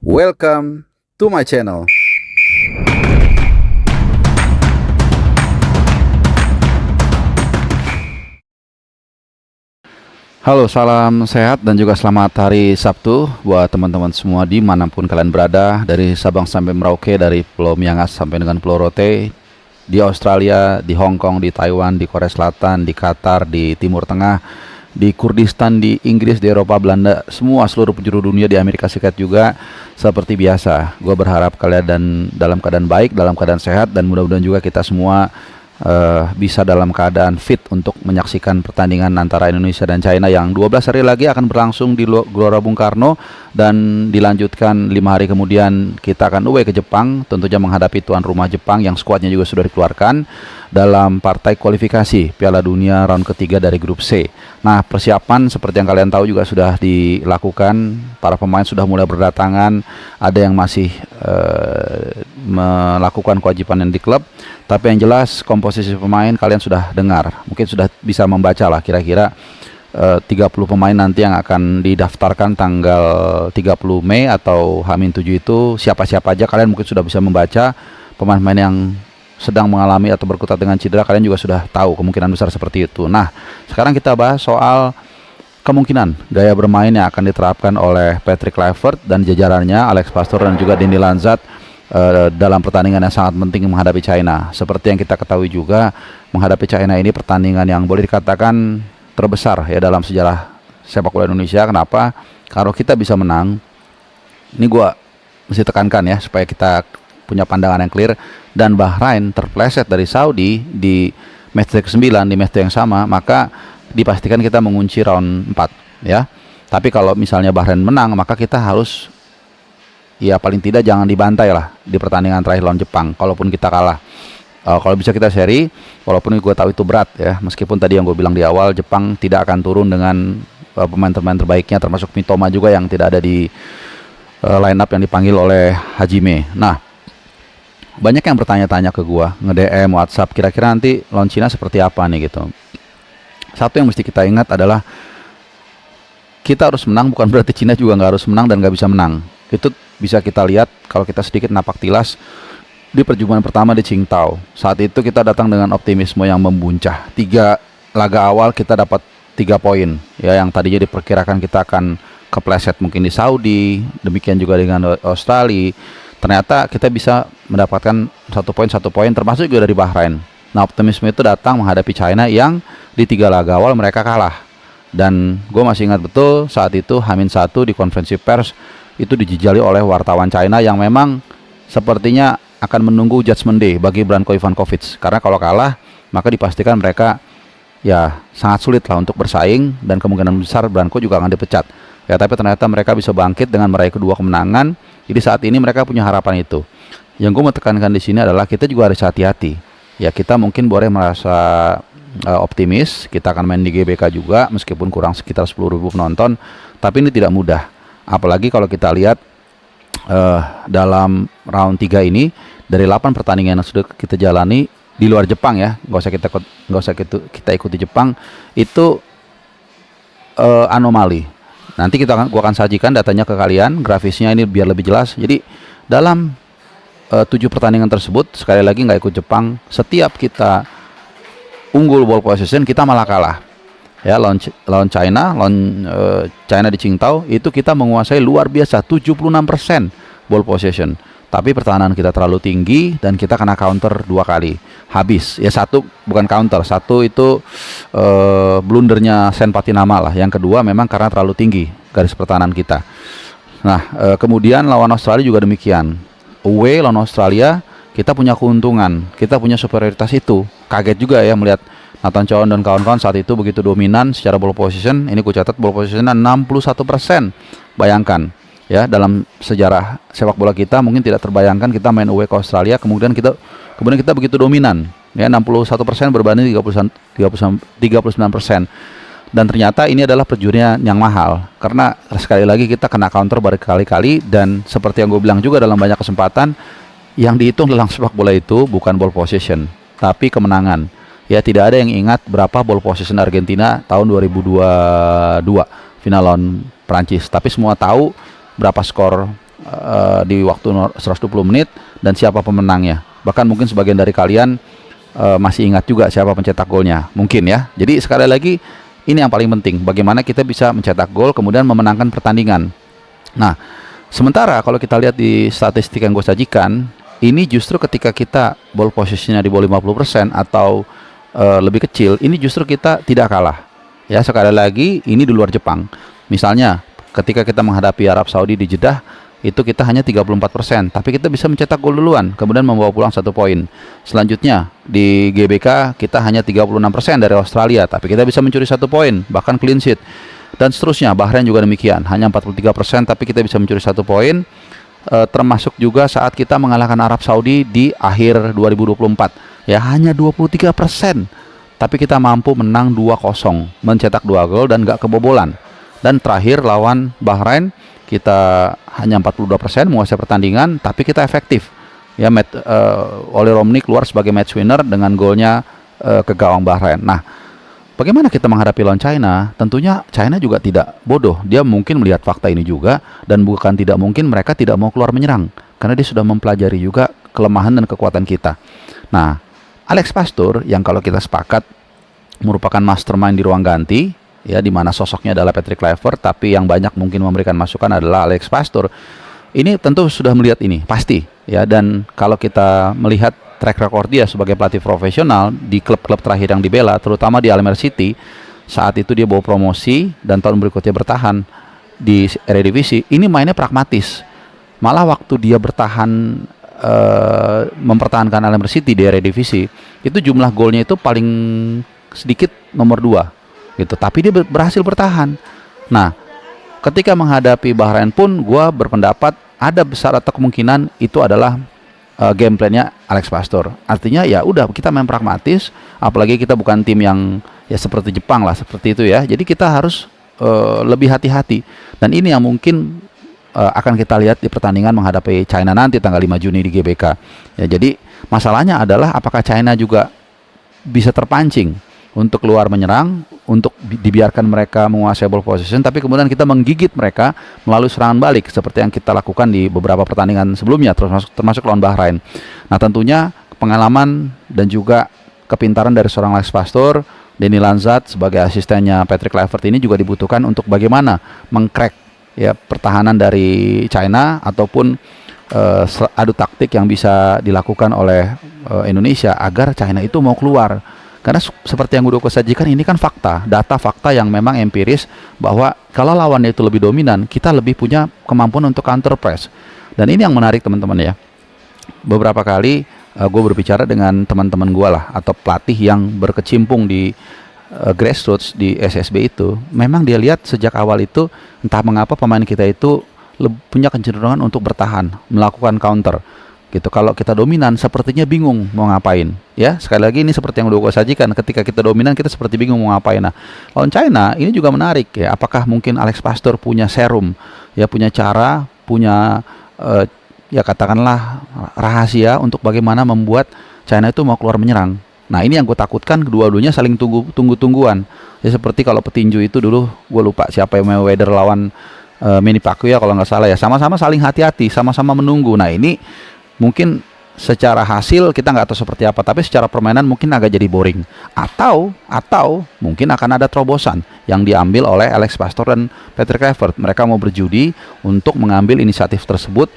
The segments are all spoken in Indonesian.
Welcome to my channel. Halo, salam sehat dan juga selamat hari Sabtu buat teman-teman semua dimanapun kalian berada, dari Sabang sampai Merauke, dari Pulau Miangas sampai dengan Pulau Rote, di Australia, di Hong Kong, di Taiwan, di Korea Selatan, di Qatar, di Timur Tengah, di Kurdistan, di Inggris, di Eropa, Belanda, semua seluruh penjuru dunia, di Amerika Serikat juga. Seperti biasa, gue berharap kalian dan dalam keadaan baik, dalam keadaan sehat, dan mudah-mudahan juga kita semua bisa dalam keadaan fit untuk menyaksikan pertandingan antara Indonesia dan China yang 12 hari lagi akan berlangsung di Gelora Bung Karno, dan dilanjutkan 5 hari kemudian kita akan away ke Jepang, tentunya menghadapi tuan rumah Jepang yang skuadnya juga sudah dikeluarkan dalam partai kualifikasi Piala Dunia round ketiga dari grup C. Nah, persiapan seperti yang kalian tahu juga sudah dilakukan, para pemain sudah mulai berdatangan, ada yang masih melakukan kewajiban yang di klub, tapi yang jelas komposisi pemain kalian sudah dengar, mungkin sudah bisa membaca lah kira-kira 30 pemain nanti yang akan didaftarkan tanggal 30 Mei atau H-7 itu siapa-siapa aja. Kalian mungkin sudah bisa membaca pemain-pemain yang sedang mengalami atau berkutat dengan cedera, kalian juga sudah tahu kemungkinan besar seperti itu. Nah, sekarang kita bahas soal kemungkinan gaya bermain yang akan diterapkan oleh Patrick Kluivert dan jajarannya, Alex Pastoor dan juga Denny Lanzat dalam pertandingan yang sangat penting menghadapi China. Seperti yang kita ketahui juga, menghadapi China ini pertandingan yang boleh dikatakan terbesar ya dalam sejarah sepak bola Indonesia. Kenapa? Kalau kita bisa menang, ini gua mesti tekankan ya supaya kita punya pandangan yang clear, dan Bahrain terpleset dari Saudi di match ke-9 di match yang sama, maka dipastikan kita mengunci round 4 ya. Tapi kalau misalnya Bahrain menang, maka kita harus ya paling tidak jangan dibantai lah di pertandingan terakhir lawan Jepang. Kalaupun kita kalah, kalau bisa kita seri, walaupun gue tahu itu berat ya, meskipun tadi yang gue bilang di awal, Jepang tidak akan turun dengan pemain-pemain terbaiknya, termasuk Mitoma juga yang tidak ada di line up yang dipanggil oleh Hajime. Nah, banyak yang bertanya-tanya ke gue, nge-DM, WhatsApp, kira-kira nanti lawan Cina seperti apa nih gitu. Satu yang mesti kita ingat adalah kita harus menang, bukan berarti Cina juga nggak harus menang dan nggak bisa menang. Itu bisa kita lihat kalau kita sedikit napak tilas di perjumpaan pertama di Qingdao. Saat itu kita datang dengan optimisme yang membuncah. 3 laga awal kita dapat 3 poin ya, yang tadinya diperkirakan kita akan kepleset mungkin di Saudi, demikian juga dengan Australia. Ternyata kita bisa mendapatkan 1 poin termasuk juga dari Bahrain. Nah, optimisme itu datang menghadapi China yang di 3 laga awal mereka kalah. Dan gue masih ingat betul saat itu H-1 di konferensi pers itu dijejali oleh wartawan China yang memang sepertinya akan menunggu judgment day bagi Branko Ivankovic, karena kalau kalah maka dipastikan mereka ya sangat sulit lah untuk bersaing, dan kemungkinan besar Branko juga akan dipecat ya. Tapi ternyata mereka bisa bangkit dengan meraih kedua kemenangan. Jadi saat ini mereka punya harapan itu. Yang gue mau tekankan di sini adalah kita juga harus hati-hati ya. Kita mungkin boleh merasa optimis, kita akan main di GBK juga meskipun kurang sekitar 10.000 penonton, tapi ini tidak mudah. Apalagi kalau kita lihat dalam round 3 ini, dari 8 pertandingan yang sudah kita jalani di luar Jepang ya, nggak usah kita ikuti Jepang, itu anomali. Nanti gua akan sajikan datanya ke kalian, grafisnya ini biar lebih jelas. Jadi dalam 7 pertandingan tersebut, sekali lagi nggak ikut Jepang, setiap kita unggul ball possession kita malah kalah ya. Lawan China di Qingdao itu kita menguasai luar biasa 76% ball possession, tapi pertahanan kita terlalu tinggi dan kita kena counter 2 kali habis ya. 1 bukan counter, 1 itu blundernya Sen Patinama lah, yang kedua memang karena terlalu tinggi garis pertahanan kita. Nah, kemudian lawan Australia juga demikian. Away lawan Australia kita punya keuntungan, kita punya superioritas itu. Kaget juga ya melihat Nathan Chow dan kawan-kawan saat itu begitu dominan secara ball position. Ini ku catat ball positionnya 61%. Bayangkan ya, dalam sejarah sepak bola kita mungkin tidak terbayangkan kita main away ke Australia kemudian kita begitu dominan ya, 61% berbanding 39%. Dan ternyata ini adalah perjurian yang mahal, karena sekali lagi kita kena counter berkali-kali, dan seperti yang gue bilang juga dalam banyak kesempatan, yang dihitung dalam sepak bola itu bukan ball possession tapi kemenangan ya. Tidak ada yang ingat berapa ball possession Argentina tahun 2022 final lawan Prancis, tapi semua tahu berapa skor di waktu 120 menit dan siapa pemenangnya. Bahkan mungkin sebagian dari kalian masih ingat juga siapa pencetak golnya, mungkin ya. Jadi sekali lagi ini yang paling penting, bagaimana kita bisa mencetak gol kemudian memenangkan pertandingan. Nah, sementara kalau kita lihat di statistik yang gue sajikan, ini justru ketika kita ball possession-nya di bawah 50% atau lebih kecil, ini justru kita tidak kalah. Ya, sekali lagi ini di luar Jepang. Misalnya ketika kita menghadapi Arab Saudi di Jeddah, itu kita hanya 34%, tapi kita bisa mencetak gol duluan, kemudian membawa pulang 1 poin. Selanjutnya di GBK kita hanya 36% dari Australia, tapi kita bisa mencuri 1 poin, bahkan clean sheet. Dan seterusnya, Bahrain juga demikian, hanya 43%, tapi kita bisa mencuri 1 poin. Termasuk juga saat kita mengalahkan Arab Saudi di akhir 2024, ya hanya 23%, tapi kita mampu menang 2-0, mencetak 2 gol dan gak kebobolan. Dan terakhir lawan Bahrain, kita hanya 42% menguasai pertandingan, tapi kita efektif. Ya, Oli Romney keluar sebagai match winner dengan golnya ke gawang Bahrain. Nah, bagaimana kita menghadapi lawan China? Tentunya China juga tidak bodoh. Dia mungkin melihat fakta ini juga, dan bukan tidak mungkin mereka tidak mau keluar menyerang, karena dia sudah mempelajari juga kelemahan dan kekuatan kita. Nah, Alex Pastur yang kalau kita sepakat merupakan mastermind di ruang ganti, ya, di mana sosoknya adalah Patrick Kluivert, tapi yang banyak mungkin memberikan masukan adalah Alex Pastur. Ini tentu sudah melihat ini, pasti, ya. Dan kalau kita melihat track record dia sebagai pelatih profesional di klub-klub terakhir yang dibela, terutama di Almere City, saat itu dia bawa promosi dan tahun berikutnya bertahan di Eredivisie, ini mainnya pragmatis. Malah waktu dia bertahan mempertahankan Almere City di Eredivisie, itu jumlah golnya itu paling sedikit nomor 2. Gitu, tapi dia berhasil bertahan. Nah, ketika menghadapi Bahrain pun gue berpendapat ada besar atau kemungkinan itu adalah game plan-nya Alex Pastur. Artinya ya udah, kita main pragmatis, apalagi kita bukan tim yang ya seperti Jepang lah, seperti itu ya. Jadi kita harus lebih hati-hati. Dan ini yang mungkin akan kita lihat di pertandingan menghadapi China nanti tanggal 5 Juni di GBK. Ya, jadi masalahnya adalah apakah China juga bisa terpancing untuk keluar menyerang, untuk dibiarkan mereka menguasai ball possession, tapi kemudian kita menggigit mereka melalui serangan balik seperti yang kita lakukan di beberapa pertandingan sebelumnya, termasuk lawan Bahrain. Nah, tentunya pengalaman dan juga kepintaran dari seorang Alex Pastur, Denny Lanzat sebagai asistennya Patrick Kluivert ini juga dibutuhkan untuk bagaimana mengcrack ya pertahanan dari China, ataupun adu taktik yang bisa dilakukan oleh Indonesia agar China itu mau keluar. Karena seperti yang udah aku sajikan, ini kan fakta, data fakta yang memang empiris, bahwa kalau lawannya itu lebih dominan, kita lebih punya kemampuan untuk counter press. Dan ini yang menarik teman-teman ya. Beberapa kali gue berbicara dengan teman-teman gue lah, atau pelatih yang berkecimpung di grassroots di SSB itu, memang dia lihat sejak awal itu entah mengapa pemain kita itu punya kecenderungan untuk bertahan, melakukan counter. Gitu. Kalau kita dominan sepertinya bingung mau ngapain, ya. Sekali lagi ini seperti yang udah gue sajikan, ketika kita dominan kita seperti bingung mau ngapain. Nah, lawan China ini juga menarik ya. Apakah mungkin Alex Pastur punya serum, ya, punya cara, punya ya katakanlah rahasia untuk bagaimana membuat China itu mau keluar menyerang. Nah, ini yang gue takutkan, kedua-duanya saling tunggu-tungguan. Ya seperti kalau petinju itu dulu, gue lupa siapa yang Mayweather lawan Manny Pacquiao ya kalau nggak salah ya, sama-sama saling hati-hati, sama-sama menunggu. Nah, ini mungkin secara hasil kita nggak tahu seperti apa, tapi secara permainan mungkin agak jadi boring, atau mungkin akan ada terobosan yang diambil oleh Alex Pastur dan Patrick Kluivert. Mereka mau berjudi untuk mengambil inisiatif tersebut,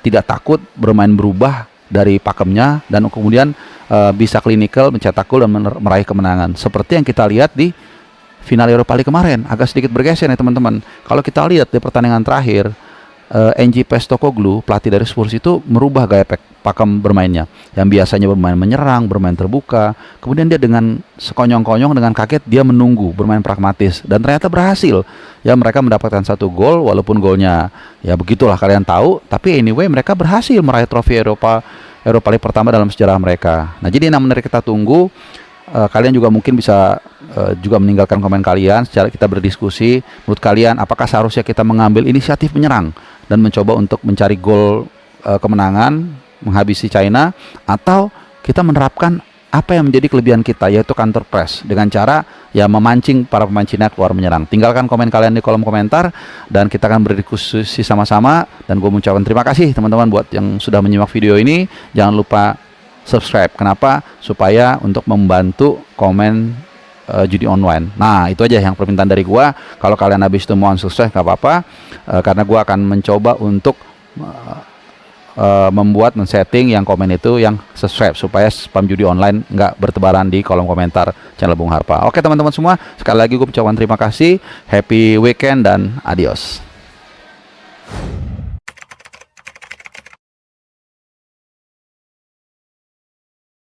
tidak takut bermain berubah dari pakemnya, dan kemudian bisa klinikal, mencetak gol dan meraih kemenangan. Seperti yang kita lihat di final Europa League kemarin, agak sedikit bergeser ya teman-teman. Kalau kita lihat di pertandingan terakhir, Ange Postecoglou, pelatih dari Spurs itu merubah gaya pakem bermainnya. Yang biasanya bermain menyerang, bermain terbuka, kemudian dia dengan sekonyong-konyong, dengan kaget dia menunggu, bermain pragmatis, dan ternyata berhasil. Ya, mereka mendapatkan 1 gol, walaupun golnya ya begitulah kalian tahu, tapi anyway mereka berhasil meraih trofi Europa League pertama dalam sejarah mereka. Nah, jadi yang menarik kita tunggu. Kalian juga mungkin bisa juga meninggalkan komen kalian secara kita berdiskusi. Menurut kalian apakah seharusnya kita mengambil inisiatif menyerang dan mencoba untuk mencari gol kemenangan, menghabisi China, atau kita menerapkan apa yang menjadi kelebihan kita, yaitu counter press dengan cara ya memancing para pemain Cina keluar menyerang. Tinggalkan komen kalian di kolom komentar dan kita akan berdiskusi sama-sama. Dan gue mengucapkan terima kasih teman-teman buat yang sudah menyimak video ini. Jangan lupa subscribe. Kenapa? Supaya untuk membantu komen judi online. Nah, itu aja yang permintaan dari gua. Kalau kalian habis itu mau unsubscribe nggak apa-apa, karena gua akan mencoba untuk membuat men-setting yang komen itu yang subscribe supaya spam judi online nggak bertebaran di kolom komentar channel Bung Harpa. Oke teman-teman semua, sekali lagi gue ucapkan terima kasih, happy weekend dan adios.